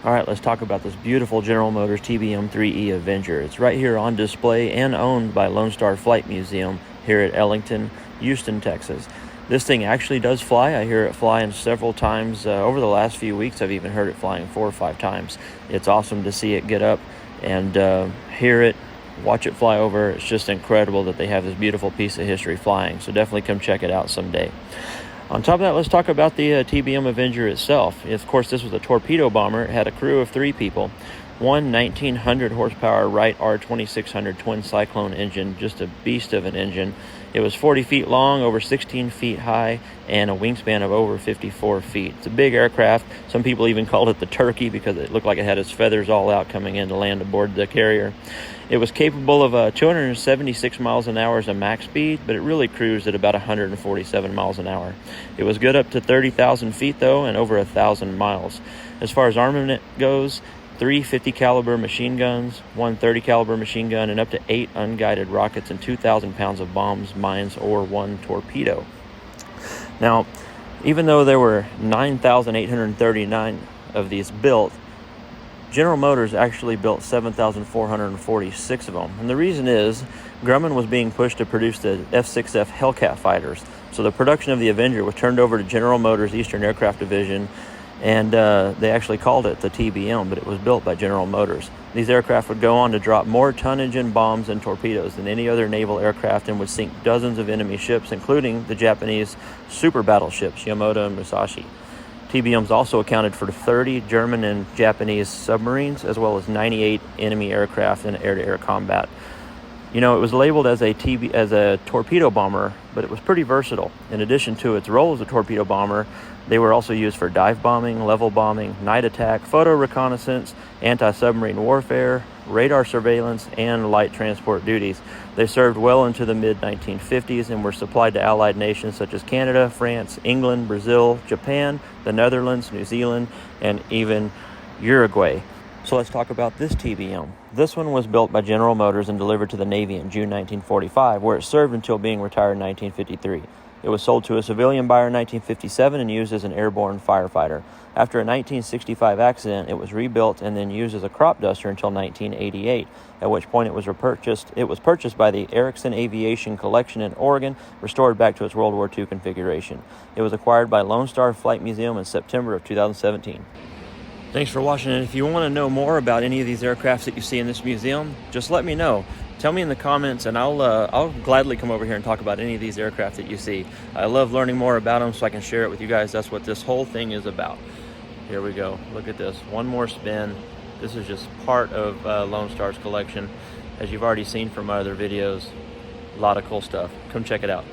All right, let's talk about this beautiful General Motors TBM 3E Avenger. It's right here on display and owned by Lone Star Flight Museum here at Ellington, Houston, Texas. This thing actually does fly. I hear it flying several times over the last few weeks. I've even heard it flying 4 or 5 times. It's awesome to see it get up and hear it, watch it fly over. It's just incredible that they have this beautiful piece of history flying. So definitely come check it out someday. On top of that, let's talk about the TBM Avenger itself. Of course, this was a torpedo bomber. It had a crew of 3 people. One 1900 horsepower Wright R2600 twin cyclone engine, just a beast of an engine. It was 40 feet long, over 16 feet high, and a wingspan of over 54 feet. It's a big aircraft. Some people even called it the Turkey because it looked like it had its feathers all out coming in to land aboard the carrier. It was capable of 276 miles an hour as a max speed, but it really cruised at about 147 miles an hour. It was good up to 30,000 feet, though, and over 1,000 miles. As far as armament goes, 3 50 caliber machine guns, 1 30 caliber machine gun, and up to 8 unguided rockets and 2,000 pounds of bombs, mines, or 1 torpedo. Now, even though there were 9,839 of these built, General Motors actually built 7,446 of them. And the reason is Grumman was being pushed to produce the F-6F Hellcat fighters. So the production of the Avenger was turned over to General Motors Eastern Aircraft Division, and they actually called it the TBM, but it was built by General Motors. These aircraft would go on to drop more tonnage in bombs and torpedoes than any other naval aircraft and would sink dozens of enemy ships, including the Japanese super battleships Yamato and Musashi. TBMs also accounted for 30 German and Japanese submarines, as well as 98 enemy aircraft in air-to-air combat. You know, it was labeled as a torpedo bomber, but it was pretty versatile. In addition to its role as a torpedo bomber, they were also used for dive bombing, level bombing, night attack, photo reconnaissance, anti-submarine warfare, radar surveillance, and light transport duties. They served well into the mid-1950s and were supplied to allied nations such as Canada, France, England, Brazil, Japan, the Netherlands, New Zealand, and even Uruguay. So let's talk about this TBM. This one was built by General Motors and delivered to the Navy in June 1945, where it served until being retired in 1953. It was sold to a civilian buyer in 1957 and used as an airborne firefighter. After a 1965 accident, it was rebuilt and then used as a crop duster until 1988, at which point it was purchased by the Erickson Aviation Collection in Oregon, restored back to its World War II configuration. It was acquired by Lone Star Flight Museum in September of 2017. Thanks for watching, and if you want to know more about any of these aircrafts that you see in this museum, just let me know. Tell me in the comments, and I'll gladly come over here and talk about any of these aircraft that you see. I love learning more about them so I can share it with you guys. That's what this whole thing is about. Here we go. Look at this. One more spin. This is just part of Lone Star's collection. As you've already seen from my other videos, a lot of cool stuff. Come check it out.